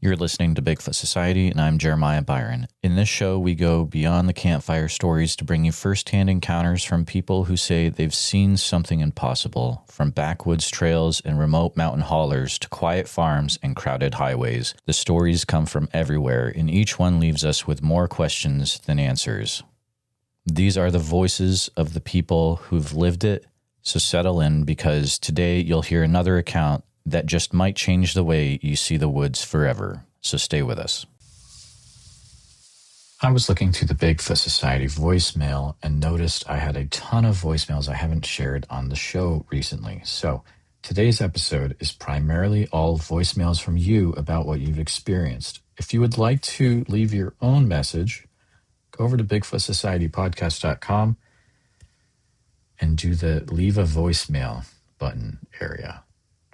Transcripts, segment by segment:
You're listening to Bigfoot Society, and I'm Jeremiah Byron. In this show, we go beyond the campfire stories to bring you firsthand encounters from people who say they've seen something impossible, from backwoods trails and remote mountain haulers to quiet farms and crowded highways. The stories come from everywhere, and each one leaves us with more questions than answers. These are the voices of the people who've lived it, so settle in, because today you'll hear another account that just might change the way you see the woods forever. So stay with us. I was looking through the Bigfoot Society voicemail and noticed I had a ton of voicemails I haven't shared on the show recently. So today's episode is primarily all voicemails from you about what you've experienced. If you would like to leave your own message, go over to BigfootSocietyPodcast.com and do the leave a voicemail button area.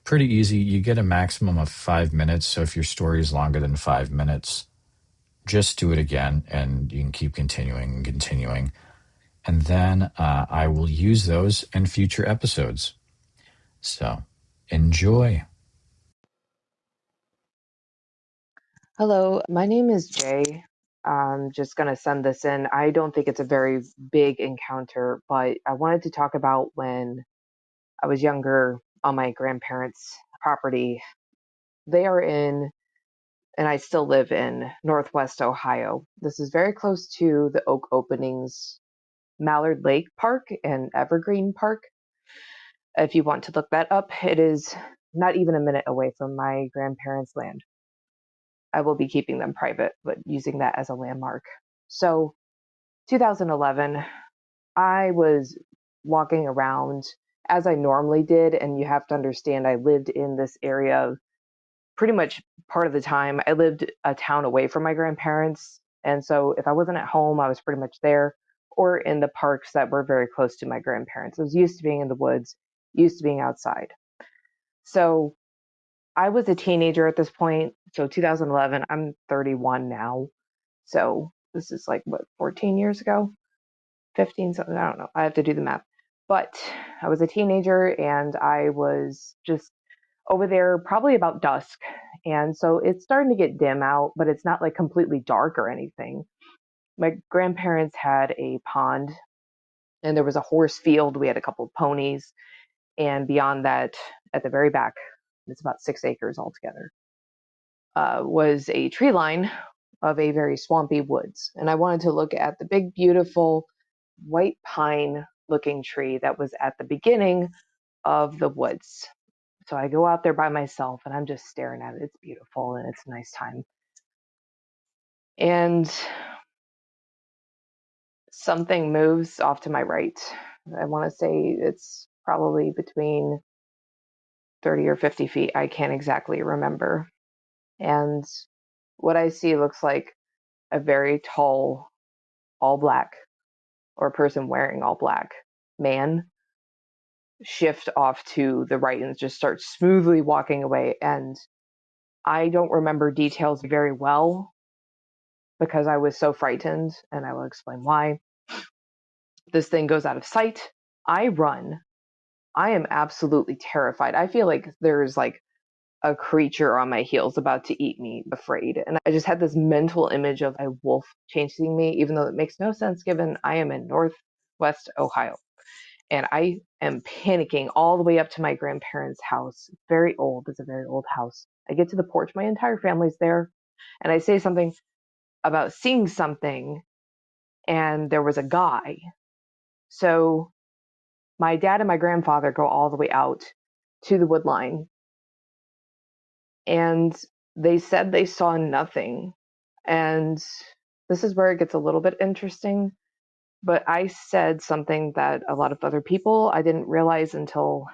Pretty easy. You get a maximum of 5 minutes. So if your story is longer than 5 minutes, just do it again and you can keep continuing. And then I will use those in future episodes. So enjoy. Hello, my name is Jay. I'm just going to send this in. I don't think it's a very big encounter, but I wanted to talk about when I was younger on my grandparents' property. They are in, and I still live in, Northwest Ohio. This is very close to the Oak Openings Mallard Lake Park and Evergreen Park. If you want to look that up, it is not even a minute away from my grandparents' land. I will be keeping them private, but using that as a landmark. So 2011, I was walking around as I normally did, and you have to understand I lived in this area pretty much part of the time. I lived a town away from my grandparents, and so if I wasn't at home, I was pretty much there or in the parks that were very close to my grandparents. I was used to being in the woods, used to being outside. So I was a teenager at this point. So 2011, I'm 31 now. So this is like, what, 14 years ago? 15, something, I don't know. I have to do the math. But I was a teenager and I was just over there probably about dusk. And so it's starting to get dim out, but it's not like completely dark or anything. My grandparents had a pond and there was a horse field. We had a couple of ponies. And beyond that, at the very back, it's about 6 acres altogether, was a tree line of a very swampy woods. And I wanted to look at the big, beautiful white pine looking tree that was at the beginning of the woods. So I go out there by myself and I'm just staring at it. It's beautiful and it's a nice time. And something moves off to my right. I want to say it's probably between 30 or 50 feet. I can't exactly remember. And what I see looks like a very tall, all black, or a person wearing all black man shift off to the right and just start smoothly walking away. And I don't remember details very well because I was so frightened, and I will explain why. This thing goes out of sight. I run. I am absolutely terrified. I feel like there's like a creature on my heels about to eat me, afraid. And I just had this mental image of a wolf chasing me, even though it makes no sense given I am in Northwest Ohio. And I am panicking all the way up to my grandparents' house. Very old. It's a very old house. I get to the porch. My entire family's there. And I say something about seeing something. And there was a guy. So my dad and my grandfather go all the way out to the wood line. And they said they saw nothing. And this is where it gets a little bit interesting. But I said something that a lot of other people I didn't realize until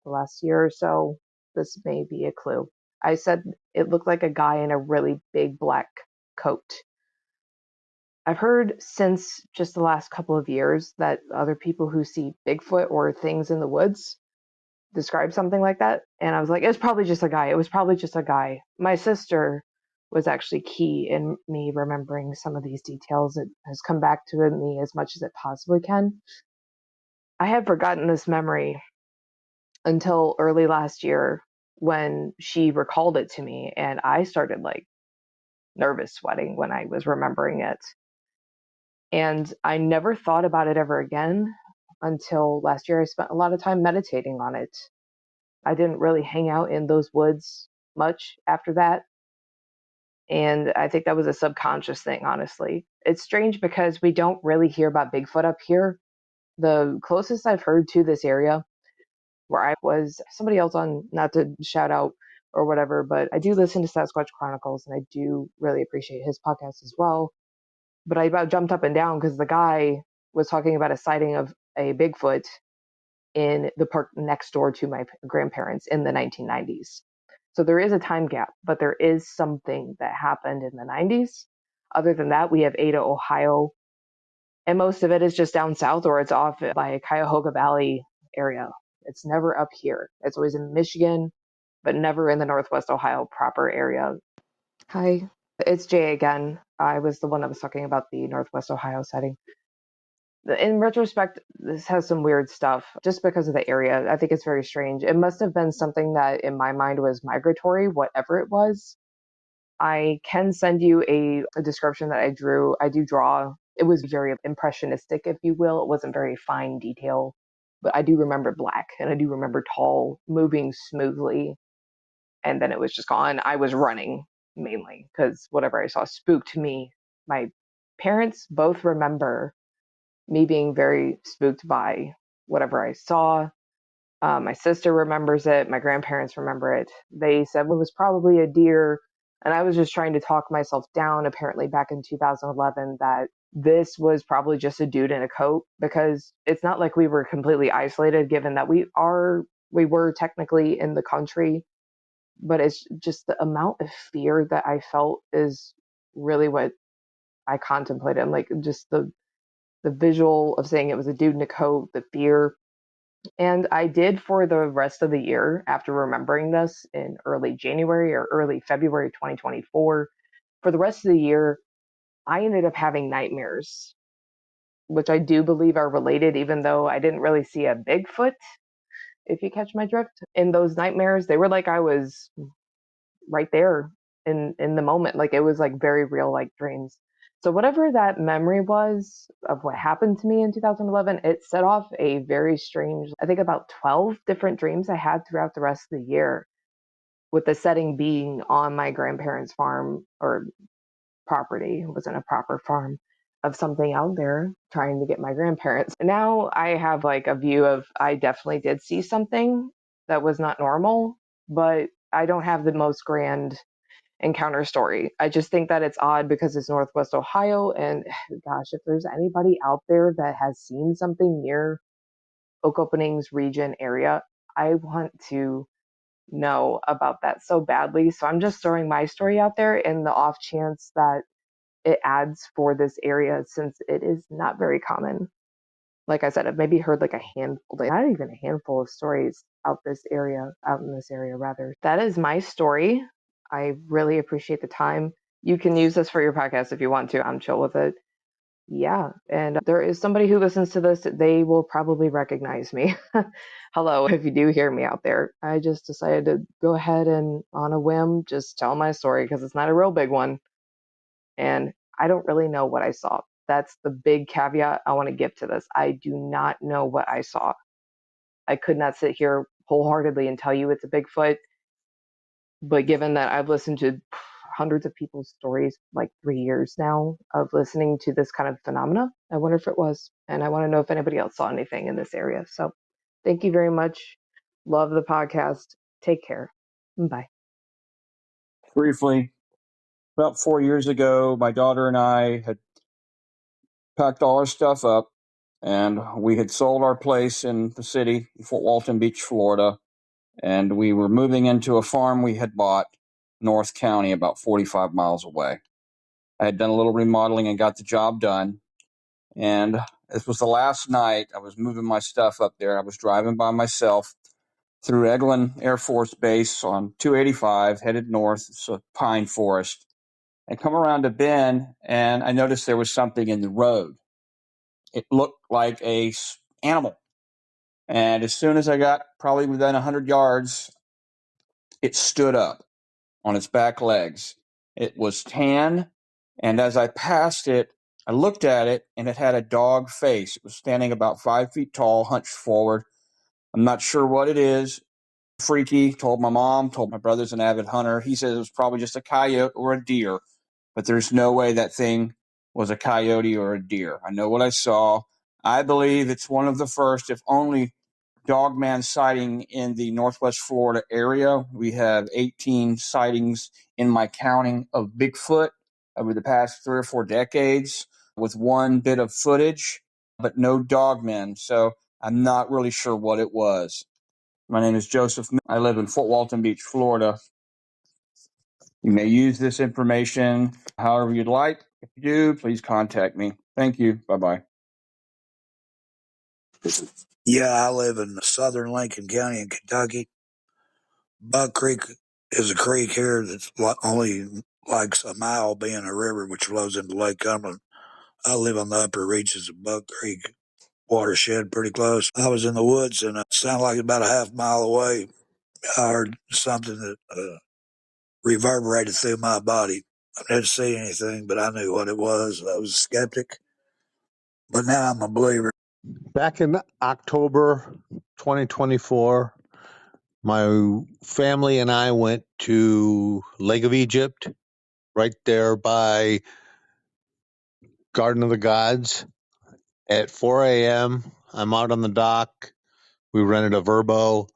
the last year or so. This may be a clue. I said it looked like a guy in a really big black coat. I've heard since just the last couple of years that other people who see Bigfoot or things in the woods describe something like that. And I was like, it's probably just a guy. It was probably just a guy. My sister was actually key in me remembering some of these details. It has come back to me as much as it possibly can. I had forgotten this memory until early last year when she recalled it to me, and I started like nervous sweating when I was remembering it. And I never thought about it ever again until last year. I spent a lot of time meditating on it. I didn't really hang out in those woods much after that. And I think that was a subconscious thing, honestly. It's strange because we don't really hear about Bigfoot up here. The closest I've heard to this area where I was somebody else on, not to shout out or whatever, but I do listen to Sasquatch Chronicles and I do really appreciate his podcast as well. But I about jumped up and down because the guy was talking about a sighting of a Bigfoot in the park next door to my grandparents in the 1990s. So there is a time gap, but there is something that happened in the 90s. Other than that, we have Ada, Ohio, and most of it is just down south or it's off by Cuyahoga Valley area. It's never up here. It's always in Michigan, but never in the Northwest Ohio proper area. Hi, it's Jay again. I was the one that was talking about the Northwest Ohio setting. In retrospect, this has some weird stuff just because of the area. I think it's very strange. It must have been something that in my mind was migratory, whatever it was. I can send you a description that I drew. I do draw. It was very impressionistic, if you will. It wasn't very fine detail, but I do remember black and I do remember tall, moving smoothly. And then it was just gone. I was running mainly because whatever I saw spooked me. My parents both remember me being very spooked by whatever I saw. My sister remembers it. My grandparents remember it. They said it was probably a deer. And I was just trying to talk myself down, apparently back in 2011, that this was probably just a dude in a coat, because it's not like we were completely isolated, given that we were technically in the country. But it's just the amount of fear that I felt is really what I contemplated. And like just the visual of saying it was a dude in a coat, the fear. And I did for the rest of the year, after remembering this in early January or early February 2024, for the rest of the year, I ended up having nightmares, which I do believe are related, even though I didn't really see a Bigfoot, if you catch my drift. In those nightmares, they were like I was right there in the moment. Like it was like very real, like dreams. So whatever that memory was of what happened to me in 2011, it set off a very strange, I think about 12 different dreams I had throughout the rest of the year, with the setting being on my grandparents' farm or property. It wasn't a proper farm, of something out there trying to get my grandparents. Now I have like a view of, I definitely did see something that was not normal, but I don't have the most grand encounter story. I just think that it's odd because it's Northwest Ohio. And gosh, if there's anybody out there that has seen something near Oak Openings region area, I want to know about that so badly. So I'm just throwing my story out there in the off chance that it adds for this area, since it is not very common. Like I said, I've maybe heard like a handful, not even a handful of stories out in this area rather. That is my story. I really appreciate the time. You can use this for your podcast if you want to. I'm chill with it. Yeah. And there is somebody who listens to this. They will probably recognize me. Hello, if you do hear me out there. I just decided to go ahead and on a whim, just tell my story because it's not a real big one. And I don't really know what I saw. That's the big caveat I want to give to this. I do not know what I saw. I could not sit here wholeheartedly and tell you it's a Bigfoot. But given that I've listened to hundreds of people's stories, like 3 years now of listening to this kind of phenomena, I wonder if it was. And I want to know if anybody else saw anything in this area. So thank you very much. Love the podcast. Take care. Bye. Briefly, about 4 years ago, my daughter and I had packed all our stuff up, and we had sold our place in the city, Fort Walton Beach, Florida, and we were moving into a farm we had bought, North County, about 45 miles away. I had done a little remodeling and got the job done, and this was the last night I was moving my stuff up there. I was driving by myself through Eglin Air Force Base on 285, headed north. It's a pine forest. I come around a bend, and I noticed there was something in the road. It looked like a animal. And as soon as I got probably within 100 yards, it stood up on its back legs. It was tan, and as I passed it, I looked at it, and it had a dog face. It was standing about 5 feet tall, hunched forward. I'm not sure what it is. Freaky. Told my mom, told my brother's an avid hunter. He says it was probably just a coyote or a deer, but there's no way that thing was a coyote or a deer. I know what I saw. I believe it's one of the first, if only, Dogman sighting in the Northwest Florida area. We have 18 sightings in my counting of Bigfoot over the past 3 or 4 decades with one bit of footage, but no dogmen. So I'm not really sure what it was. My name is Joseph. I live in Fort Walton Beach, Florida. You may use this information however you'd like. If you do, please contact me. Thank you. Bye-bye. Yeah, I live in southern Lincoln County in Kentucky. Buck Creek is a creek here that's only like a mile being a river which flows into Lake Cumberland. I live on the upper reaches of Buck Creek watershed pretty close. I was in the woods and it sounded like about a half mile away. I heard something that reverberated through my body. I didn't see anything, but I knew what it was. I was a skeptic, but now I'm a believer. Back in October 2024, my family and I went to Lake of Egypt, right there by Garden of the Gods. At 4 a.m., I'm out on the dock. We rented a Verbo,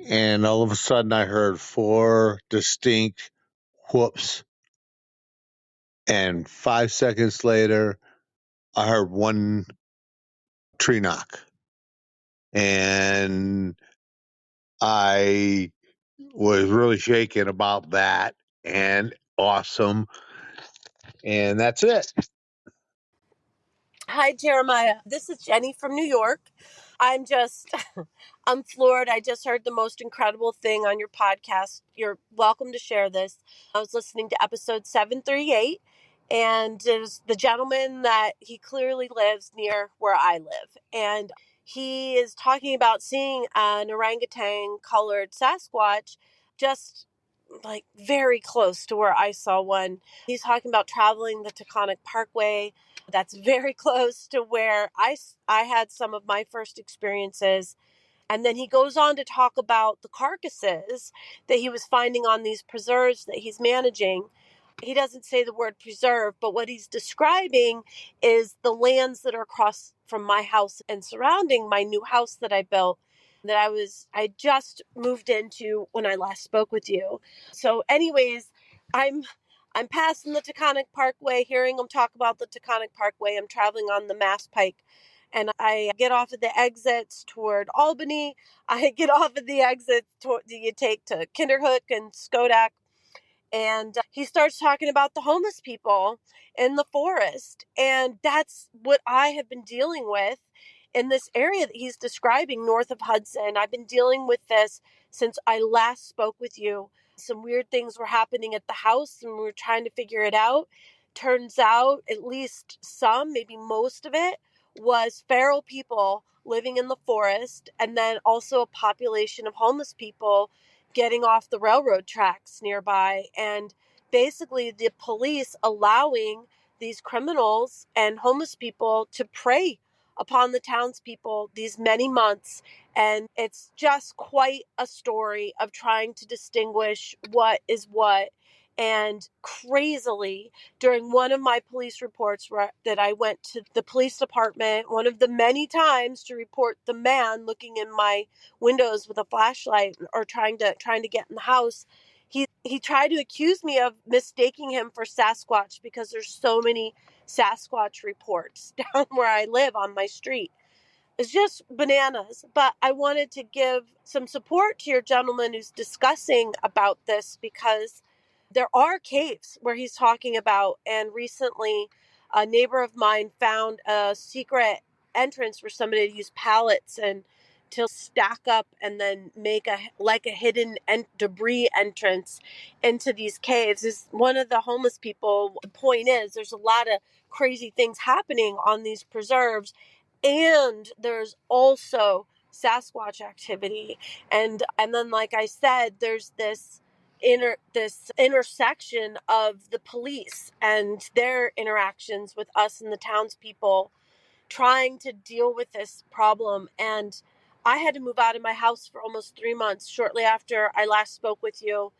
and all of a sudden I heard 4 distinct whoops. And 5 seconds later, I heard one tree knock. And I was really shaken about that and awesome. And that's it. Hi, Jeremiah. This is Jenny from New York. I'm floored. I just heard the most incredible thing on your podcast. You're welcome to share this. I was listening to episode 738, and there's the gentleman that he clearly lives near where I live. And he is talking about seeing an orangutan colored Sasquatch just like very close to where I saw one. He's talking about traveling the Taconic Parkway. That's very close to where I had some of my first experiences. And then he goes on to talk about the carcasses that he was finding on these preserves that he's managing. He doesn't say the word preserve, but what he's describing is the lands that are across from my house and surrounding my new house that I built, that I just moved into when I last spoke with you. So anyways, I'm passing the Taconic Parkway, hearing him talk about the Taconic Parkway. I'm traveling on the Mass Pike, and I get off of the exits toward Albany. I get off of the exits that you take to Kinderhook and Skodak. And he starts talking about the homeless people in the forest. And that's what I have been dealing with in this area that he's describing north of Hudson. I've been dealing with this since I last spoke with you. Some weird things were happening at the house and we were trying to figure it out. Turns out at least some, maybe most of it, was feral people living in the forest, and then also a population of homeless people getting off the railroad tracks nearby, and basically the police allowing these criminals and homeless people to prey upon the townspeople these many months. And it's just quite a story of trying to distinguish what is what. And crazily, during one of my police reports that I went to the police department, one of the many times to report the man looking in my windows with a flashlight or trying to get in the house, he tried to accuse me of mistaking him for Sasquatch because there's so many Sasquatch reports down where I live on my street. It's just bananas. But I wanted to give some support to your gentleman who's discussing about this, because there are caves where he's talking about. And recently, a neighbor of mine found a secret entrance where somebody used pallets and to stack up and then make a hidden debris entrance into these caves. Is one of the homeless people. The point is, there's a lot of crazy things happening on these preserves, and there's also Sasquatch activity. And then, like I said, there's this this intersection of the police and their interactions with us and the townspeople trying to deal with this problem. And I had to move out of my house for almost 3 months shortly after I last spoke with you.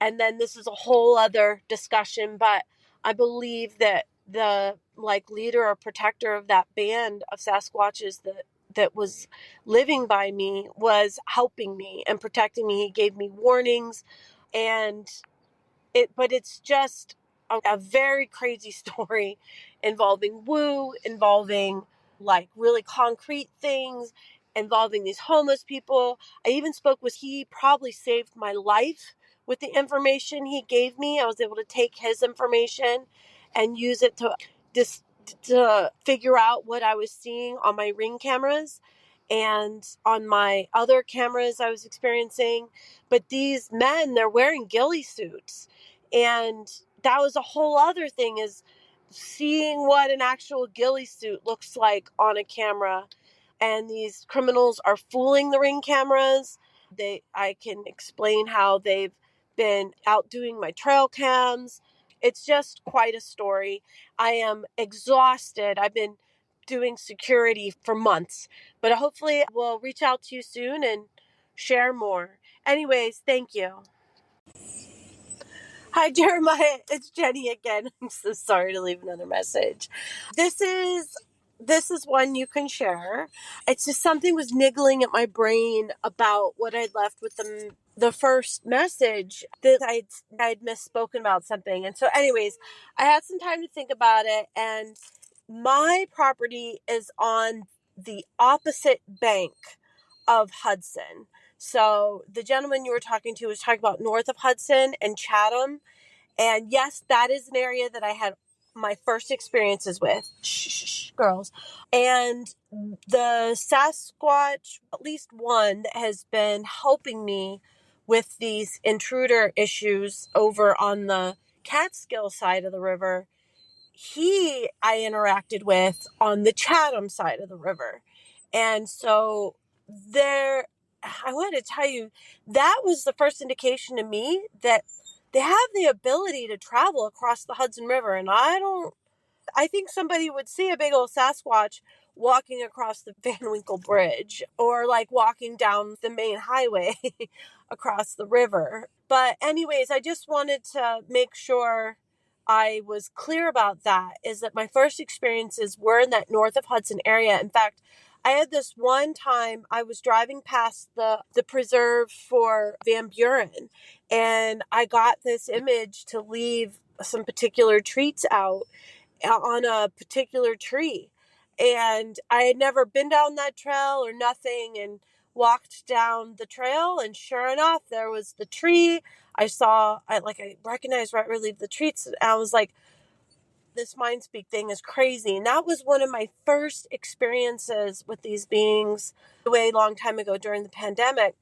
And then this is a whole other discussion, but I believe that the leader or protector of that band of Sasquatches that was living by me was helping me and protecting me. He gave me warnings, and it's just a very crazy story involving woo, involving really concrete things, involving these homeless people. I even spoke with, he probably saved my life with the information he gave me. I was able to take his information and use it just to figure out what I was seeing on my Ring cameras and on my other cameras I was experiencing. But these men, they're wearing ghillie suits, and that was a whole other thing, is seeing what an actual ghillie suit looks like on a camera. And these criminals are fooling the Ring cameras. I can explain how they've been outdoing my trail cams. It's just quite a story. I am exhausted. I've been doing security for months, but hopefully we'll reach out to you soon and share more. Anyways, thank you. Hi, Jeremiah. It's Jenny again. I'm so sorry to leave another message. This is one you can share. It's just something was niggling at my brain about what I'd left with the first message, that I'd misspoken about something. And so anyways, I had some time to think about it, and my property is on the opposite bank of Hudson. So the gentleman you were talking to was talking about north of Hudson and Chatham. And yes, that is an area that I had my first experiences with. Shh, girls. And the Sasquatch, at least one that has been helping me with these intruder issues over on the Catskill side of the river, I interacted with on the Chatham side of the river. And so I wanted to tell you, that was the first indication to me that they have the ability to travel across the Hudson River. And I think somebody would see a big old Sasquatch walking across the Van Winkle Bridge, or walking down the main highway across the river. But anyways, I just wanted to make sure I was clear about that, is that my first experiences were in that north of Hudson area. In fact, I had this one time I was driving past the preserve for Van Buren, and I got this image to leave some particular treats out on a particular tree. And I had never been down that trail or nothing, and walked down the trail, and sure enough, there was the tree. I recognized right where I leave the treats. And I was like, this mind speak thing is crazy. And that was one of my first experiences with these beings a way long time ago during the pandemic.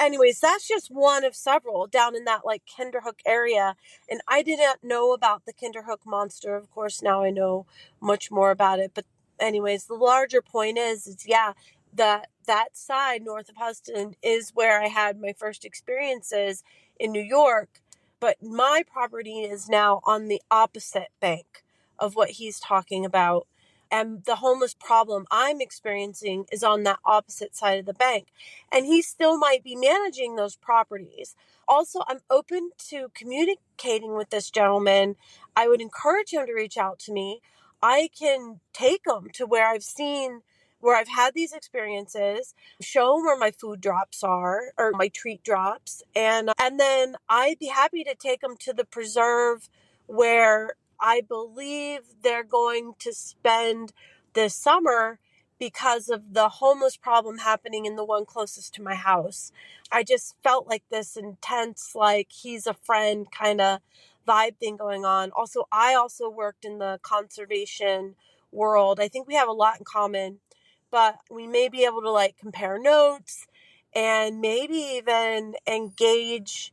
Anyways, that's just one of several down in that Kinderhook area. And I didn't know about the Kinderhook monster. Of course, now I know much more about it. But anyways, the larger point is yeah, that side north of Hudson is where I had my first experiences in New York. But my property is now on the opposite bank of what he's talking about. And the homeless problem I'm experiencing is on that opposite side of the bank. And he still might be managing those properties. Also, I'm open to communicating with this gentleman. I would encourage him to reach out to me. I can take him to where I've had these experiences, show him where my food drops are, or my treat drops. And then I'd be happy to take him to the preserve where I believe they're going to spend this summer because of the homeless problem happening in the one closest to my house. I just felt like this intense, he's a friend kind of vibe thing going on. Also, I also worked in the conservation world. I think we have a lot in common, but we may be able to compare notes and maybe even engage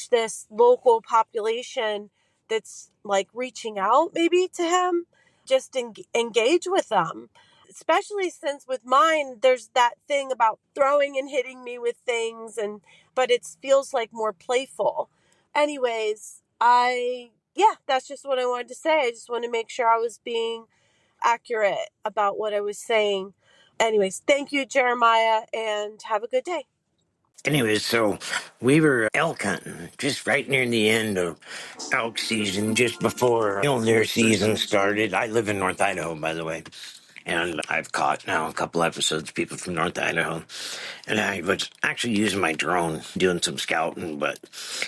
this local population that's reaching out maybe to him, just engage with them. Especially since with mine, there's that thing about throwing and hitting me with things. And but it feels like more playful. Anyways, that's just what I wanted to say. I just want to make sure I was being accurate about what I was saying. Anyways, thank you, Jeremiah, and have a good day. Anyways, so we were elk hunting just right near the end of elk season, just before mule deer season started. I live in North Idaho, by the way, and I've caught now a couple episodes of people from North Idaho. And I was actually using my drone doing some scouting, but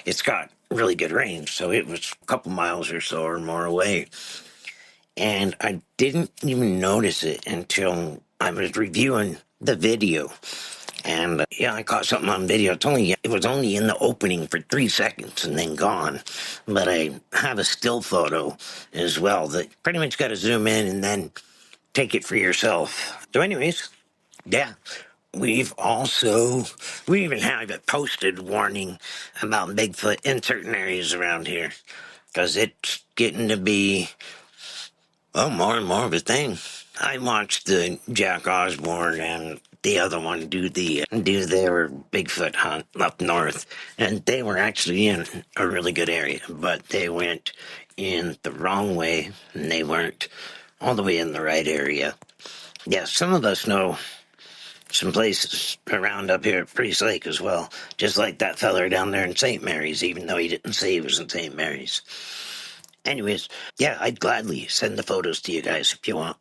it's got really good range, so it was a couple miles or so or more away. And I didn't even notice it until I was reviewing the video. And I caught something on video. It was only in the opening for 3 seconds and then gone. But I have a still photo as well that pretty much got to zoom in and then take it for yourself. So anyways, yeah. We even have a posted warning about Bigfoot in certain areas around here. Because it's getting to be more and more of a thing. I watched the Jack Osborne and the other one do their Bigfoot hunt up north, and they were actually in a really good area, but they went in the wrong way, and they weren't all the way in the right area. Yeah, some of us know some places around up here at Priest Lake as well, just like that feller down there in St. Mary's, even though he didn't say he was in St. Mary's. Anyways, yeah, I'd gladly send the photos to you guys if you want.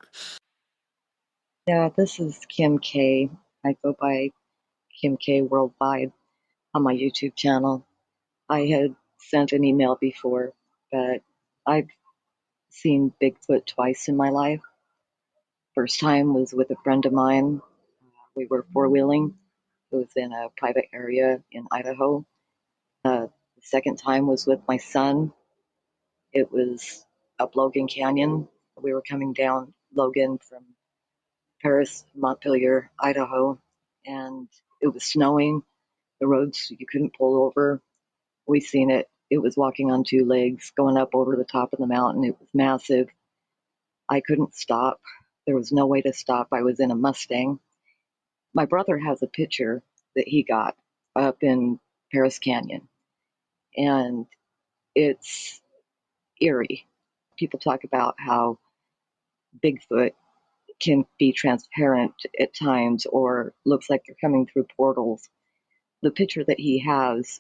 Yeah, this is Kim K. I go by Kim K Worldwide on my YouTube channel. I had sent an email before, but I've seen Bigfoot twice in my life. First time was with a friend of mine. We were four-wheeling. It was in a private area in Idaho. The second time was with my son. It was up Logan Canyon. We were coming down Logan from Paris, Montpelier, Idaho, and it was snowing. The roads, you couldn't pull over. We seen it. It was walking on two legs, going up over the top of the mountain. It was massive. I couldn't stop. There was no way to stop. I was in a Mustang. My brother has a picture that he got up in Paris Canyon, and it's eerie. People talk about how Bigfoot can be transparent at times or looks like they're coming through portals. The picture that he has,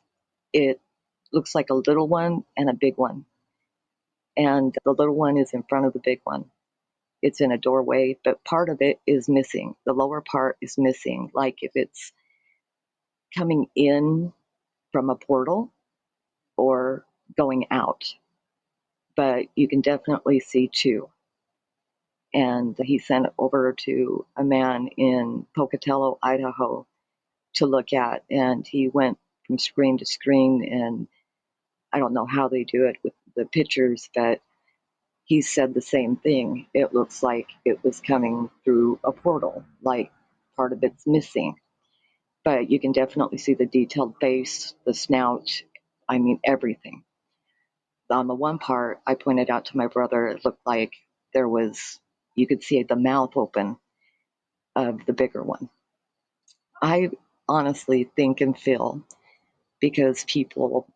it looks like a little one and a big one. And the little one is in front of the big one. It's in a doorway, but part of it is missing. The lower part is missing, like if it's coming in from a portal or going out. But you can definitely see two. And he sent it over to a man in Pocatello, Idaho to look at. And he went from screen to screen, and I don't know how they do it with the pictures, but he said the same thing. It looks like it was coming through a portal, like part of it's missing. But you can definitely see the detailed face, the snout, I mean, everything. On the one part, I pointed out to my brother, it looked like there was, you could see the mouth open of the bigger one. I honestly think and feel, because people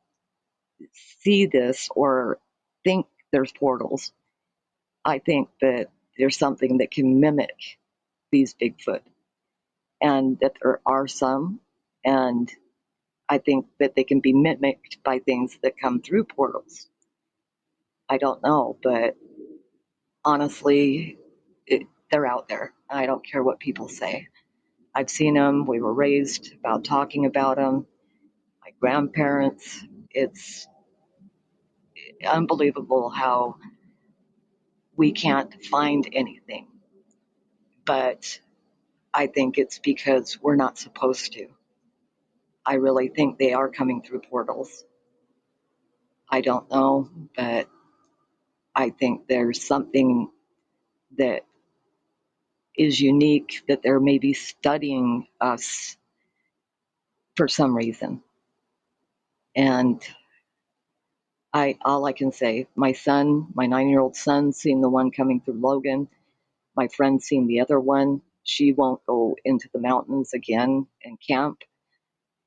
see this or think there's portals, I think that there's something that can mimic these Bigfoot, and that there are some, and I think that they can be mimicked by things that come through portals. I don't know, but honestly, they're out there. I don't care what people say. I've seen them. We were raised about talking about them. My grandparents. It's unbelievable how we can't find anything. But I think it's because we're not supposed to. I really think they are coming through portals. I don't know, but I think there's something that is unique, that they're maybe studying us for some reason. And all I can say, my son, my 9-year-old son, seen the one coming through Logan. My friend seen the other one. She won't go into the mountains again and camp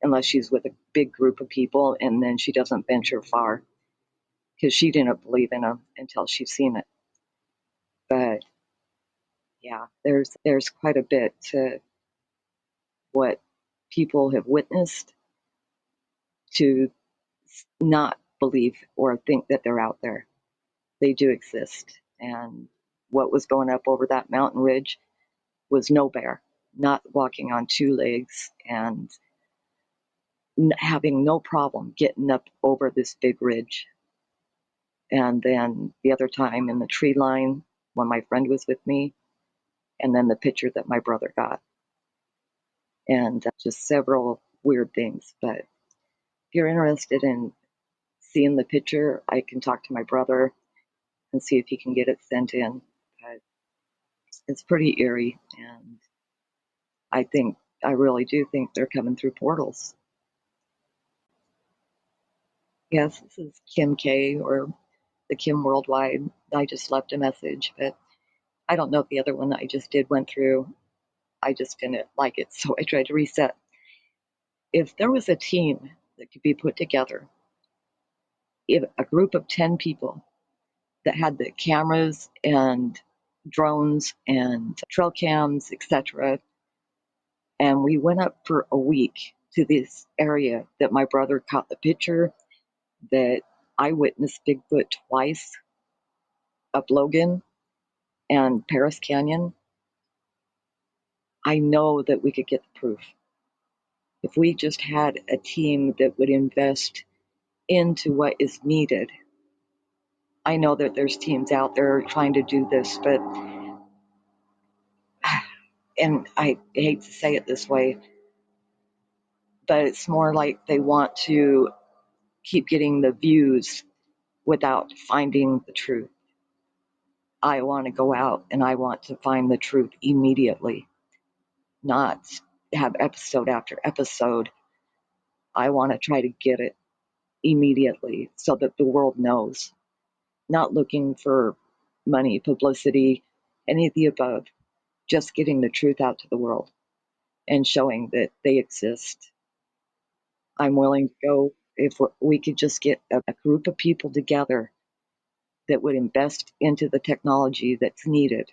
unless she's with a big group of people, and then she doesn't venture far because she didn't believe in them until she's seen it. But yeah, there's quite a bit to what people have witnessed to not believe or think that they're out there. They do exist. And what was going up over that mountain ridge was no bear, not walking on two legs and having no problem getting up over this big ridge. And then the other time in the tree line when my friend was with me, and then the picture that my brother got. And just several weird things. But if you're interested in seeing the picture, I can talk to my brother and see if he can get it sent in. But it's pretty eerie, and I really do think they're coming through portals. Yes, this is Kim K or the Kim Worldwide. I just left a message, but I don't know if the other one that I just did went through. I just didn't like it, so I tried to reset. If there was a team that could be put together, if a group of 10 people that had the cameras and drones and trail cams, etc., and we went up for a week to this area that my brother caught the picture, that I witnessed Bigfoot twice up Logan and Paris Canyon. I know that we could get the proof. If we just had a team that would invest into what is needed. I know that there's teams out there trying to do this, but, and I hate to say it this way, but it's more like they want to keep getting the views without finding the truth. I want to go out and I want to find the truth immediately, not have episode after episode. I want to try to get it immediately so that the world knows. Not looking for money, publicity, any of the above, just getting the truth out to the world and showing that they exist. I'm willing to go if we could just get a group of people together that would invest into the technology that's needed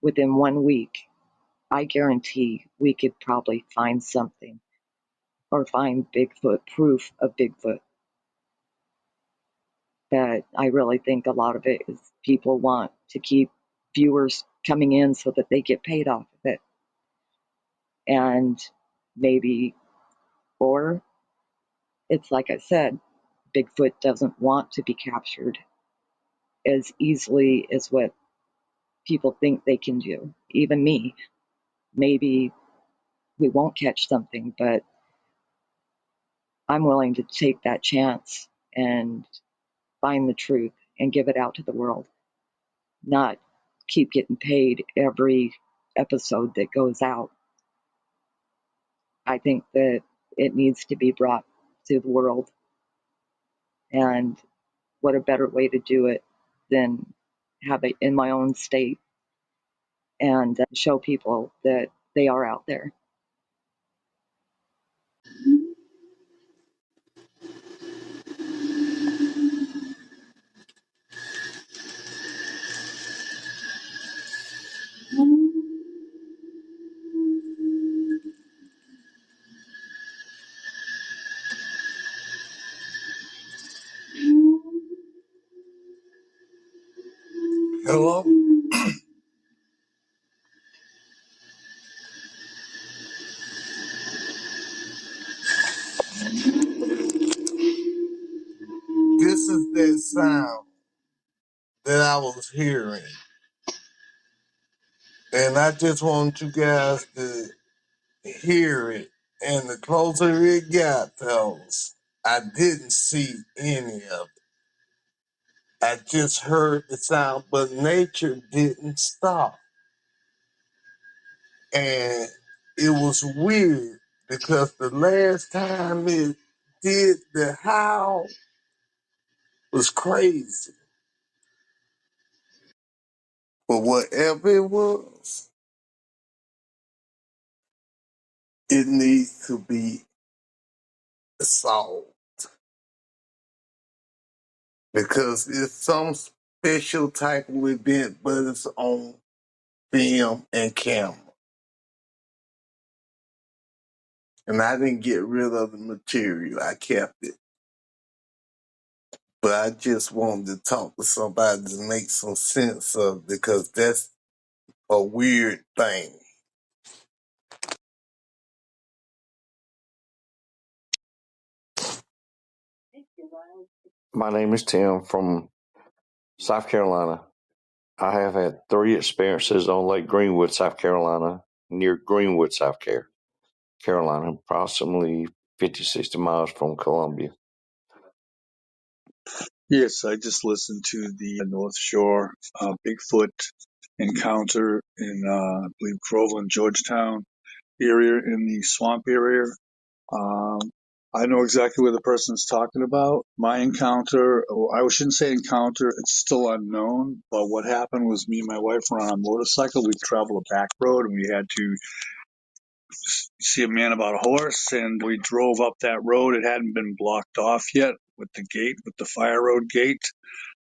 within 1 week. I guarantee we could probably find something or find Bigfoot, proof of Bigfoot. But I really think a lot of it is people want to keep viewers coming in so that they get paid off of it. And maybe, or it's like I said, Bigfoot doesn't want to be captured as easily as what people think they can do. Even me, maybe we won't catch something, but I'm willing to take that chance and find the truth and give it out to the world, not keep getting paid every episode that goes out. I think that it needs to be brought to the world. And what a better way to do it than have it in my own state and show people that they are out there. Hello? This is that sound that I was hearing. And I just want you guys to hear it. And the closer it got, fellas, I didn't see any of it. I just heard the sound, but nature didn't stop. And it was weird because the last time it did the howl was crazy. But whatever it was, it needs to be solved because it's some special type of event, but it's on film and camera. And I didn't get rid of the material. I kept it. But I just wanted to talk to somebody to make some sense of it because that's a weird thing. My name is Tim from South Carolina. I have had 3 experiences on Lake Greenwood, South Carolina, near Greenwood, South Carolina, approximately 50, 60 miles from Columbia. Yes, I just listened to the North Shore Bigfoot encounter in, I believe, Groveland, Georgetown area in the swamp area. Um, I know exactly what the person's talking about. My encounter, or I shouldn't say encounter, it's still unknown. But what happened was me and my wife were on a motorcycle. We traveled a back road and we had to see a man about a horse. And we drove up that road. It hadn't been blocked off yet with the gate, with the fire road gate.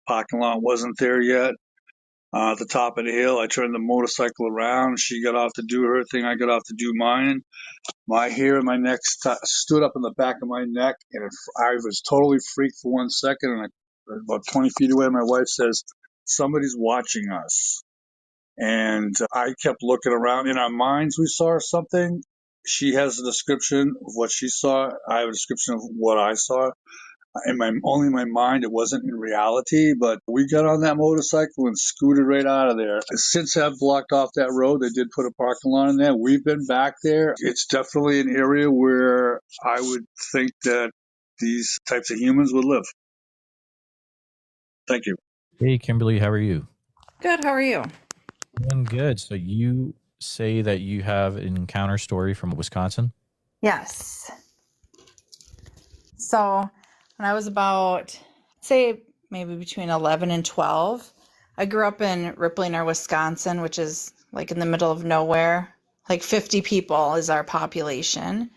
Parking lot wasn't there yet. At the top of the hill, I turned the motorcycle around. She got off to do her thing. I got off to do mine. My hair in my neck stood up in the back of my neck, and I was totally freaked for 1 second. And about 20 feet away, my wife says, "Somebody's watching us." And I kept looking around. In our minds, we saw something. She has a description of what she saw. I have a description of what I saw. Only in my mind, it wasn't in reality, but we got on that motorcycle and scooted right out of there. Since I've blocked off that road, they did put a parking lot in there. We've been back there. It's definitely an area where I would think that these types of humans would live. Thank you. Hey, Kimberly, how are you? Good. How are you? Doing good. So you say that you have an encounter story from Wisconsin? Yes. So when I was about, say, maybe between 11 and 12, I grew up in Ripley, Wisconsin, which is like in the middle of nowhere. Like 50 people is our population.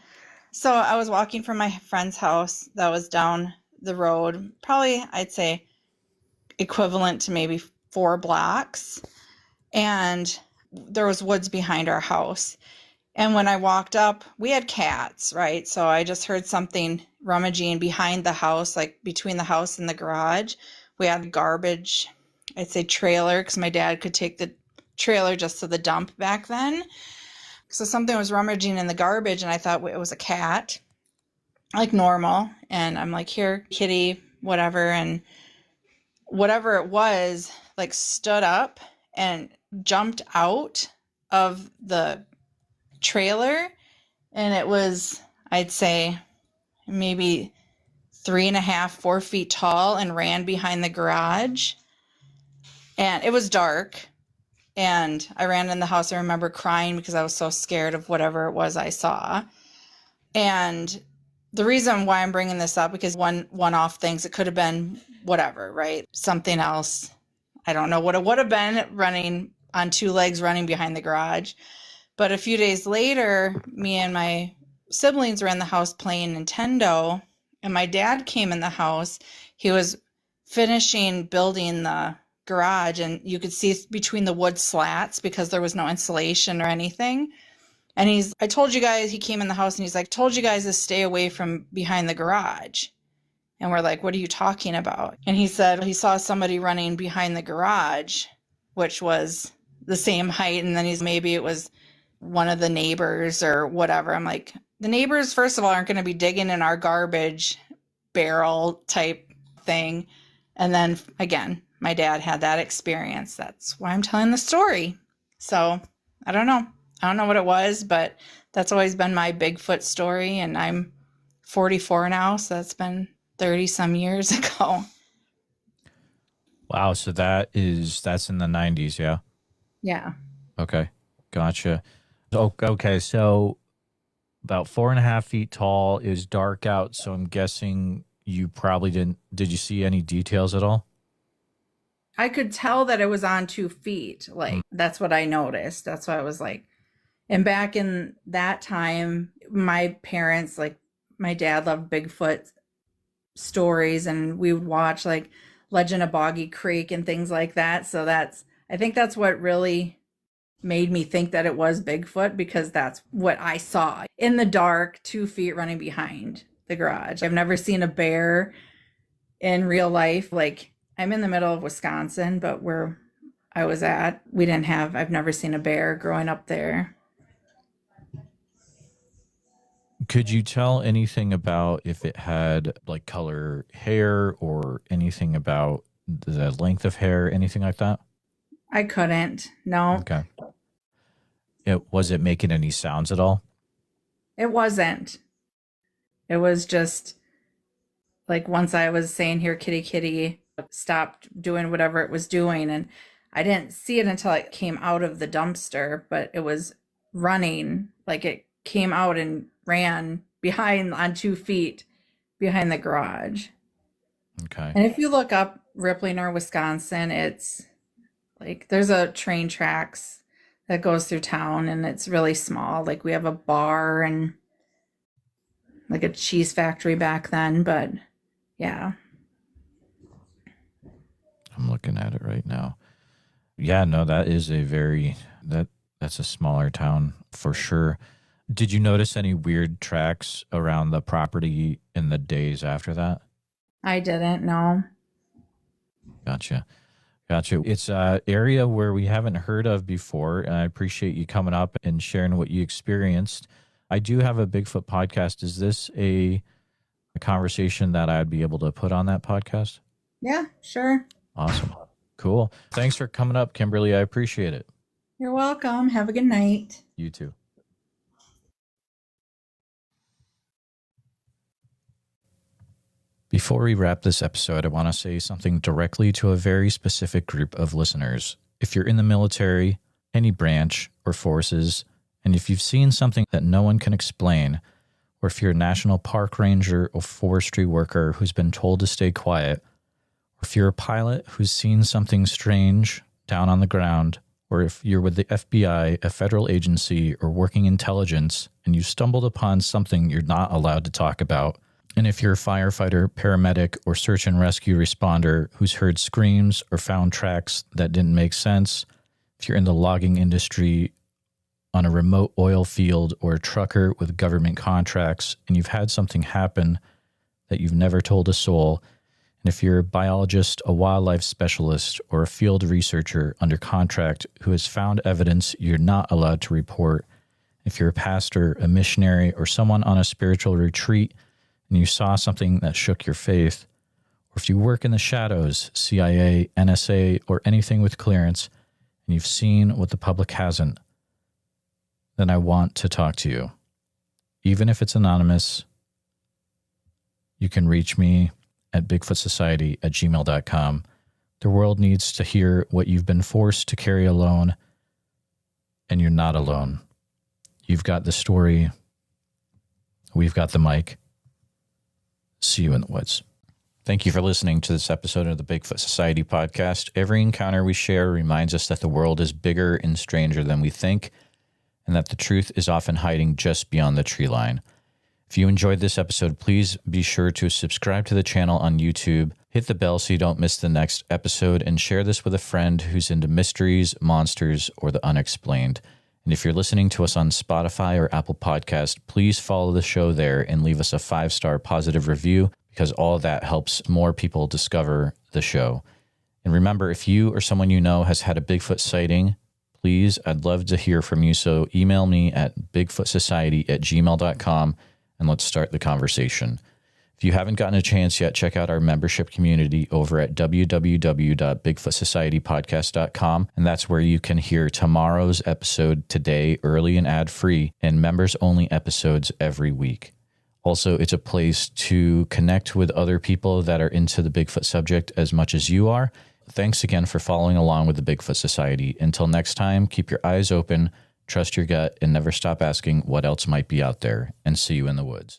So I was walking from my friend's house that was down the road, probably I'd say equivalent to maybe 4 blocks. And there was woods behind our house. And when I walked up, we had cats, right? So I just heard something rummaging behind the house, like between the house and the garage. We had garbage, I'd say trailer, because my dad could take the trailer just to the dump back then. So something was rummaging in the garbage, and I thought it was a cat, like normal. And I'm like, here, kitty, whatever. And whatever it was, like stood up and jumped out of the trailer, and it was, I'd say, maybe 3.5, 4 feet tall, and ran behind the garage. And it was dark, and I ran in the house. I remember crying because I was so scared of whatever it was I saw. And the reason why I'm bringing this up, because one-off things, it could have been whatever, right? Something else. I don't know what it would have been, running on 2 legs, running behind the garage. But a few days later, me and my siblings were in the house playing Nintendo, and my dad came in the house. He was finishing building the garage, and you could see between the wood slats because there was no insulation or anything. And I told you guys, he came in the house and he's like, told you guys to stay away from behind the garage. And we're like, what are you talking about? And he said he saw somebody running behind the garage, which was the same height. And then maybe it was one of the neighbors or whatever. I'm like, the neighbors, first of all, aren't going to be digging in our garbage barrel type thing. And then again, my dad had that experience. That's why I'm telling the story. So I don't know. I don't know what it was, but that's always been my Bigfoot story. And I'm 44 now, so that's been 30 some years ago. Wow. So that's in the 90s. Yeah. Yeah. Okay. Gotcha. Okay. So about 4.5 feet tall. It was dark out. So I'm guessing you probably did you see any details at all? I could tell that it was on 2 feet. Like, that's what I noticed. That's why I was like, and back in that time, my parents, like my dad loved Bigfoot stories, and we would watch like Legend of Boggy Creek and things like that. So I think that's what really made me think that it was Bigfoot, because that's what I saw in the dark, 2 feet running behind the garage. I've never seen a bear in real life. Like, I'm in the middle of Wisconsin, but where I was at, I've never seen a bear growing up there. Could you tell anything about if it had like color hair or anything about the length of hair, anything like that? I couldn't. No. Okay. Was it making any sounds at all? It wasn't. It was just like, once I was saying, "Here, kitty, kitty," it stopped doing whatever it was doing. And I didn't see it until it came out of the dumpster, but it was running. Like, it came out and ran behind on 2 feet behind the garage. Okay. And if you look up Ripley, Wisconsin, it's like there's a train tracks that goes through town, and it's really small. Like, we have a bar and like a cheese factory back then, but yeah. I'm looking at it right now. Yeah, no, that is that's a smaller town for sure. Did you notice any weird tracks around the property in the days after that? I didn't know. Gotcha. It's an area where we haven't heard of before, and I appreciate you coming up and sharing what you experienced. I do have a Bigfoot podcast. Is this a conversation that I'd be able to put on that podcast? Yeah, sure. Awesome. Cool. Thanks for coming up, Kimberly. I appreciate it. You're welcome. Have a good night. You too. Before we wrap this episode, I want to say something directly to a very specific group of listeners. If you're in the military, any branch or forces, and if you've seen something that no one can explain, or if you're a national park ranger or forestry worker who's been told to stay quiet, or if you're a pilot who's seen something strange down on the ground, or if you're with the FBI, a federal agency, or working intelligence, and you stumbled upon something you're not allowed to talk about, and if you're a firefighter, paramedic, or search and rescue responder who's heard screams or found tracks that didn't make sense, if you're in the logging industry, on a remote oil field, or a trucker with government contracts, and you've had something happen that you've never told a soul, and if you're a biologist, a wildlife specialist, or a field researcher under contract who has found evidence you're not allowed to report, if you're a pastor, a missionary, or someone on a spiritual retreat, and you saw something that shook your faith, or if you work in the shadows, CIA, NSA, or anything with clearance, and you've seen what the public hasn't, then I want to talk to you. Even if it's anonymous, you can reach me at bigfootsociety@gmail.com. The world needs to hear what you've been forced to carry alone, and you're not alone. You've got the story. We've got the mic. See you in the woods. Thank you for listening to this episode of the Bigfoot Society podcast. Every encounter we share reminds us that the world is bigger and stranger than we think, and that the truth is often hiding just beyond the tree line. If you enjoyed this episode, please be sure to subscribe to the channel on YouTube, hit the bell so you don't miss the next episode, and share this with a friend who's into mysteries, monsters, or the unexplained. And if you're listening to us on Spotify or Apple Podcast, please follow the show there and leave us a 5-star positive review, because all of that helps more people discover the show. And remember, if you or someone you know has had a Bigfoot sighting, please, I'd love to hear from you. So email me at bigfootsociety@gmail.com and let's start the conversation. If you haven't gotten a chance yet, check out our membership community over at www.bigfootsocietypodcast.com. And that's where you can hear tomorrow's episode today, early and ad-free, and members-only episodes every week. Also, it's a place to connect with other people that are into the Bigfoot subject as much as you are. Thanks again for following along with the Bigfoot Society. Until next time, keep your eyes open, trust your gut, and never stop asking what else might be out there. And see you in the woods.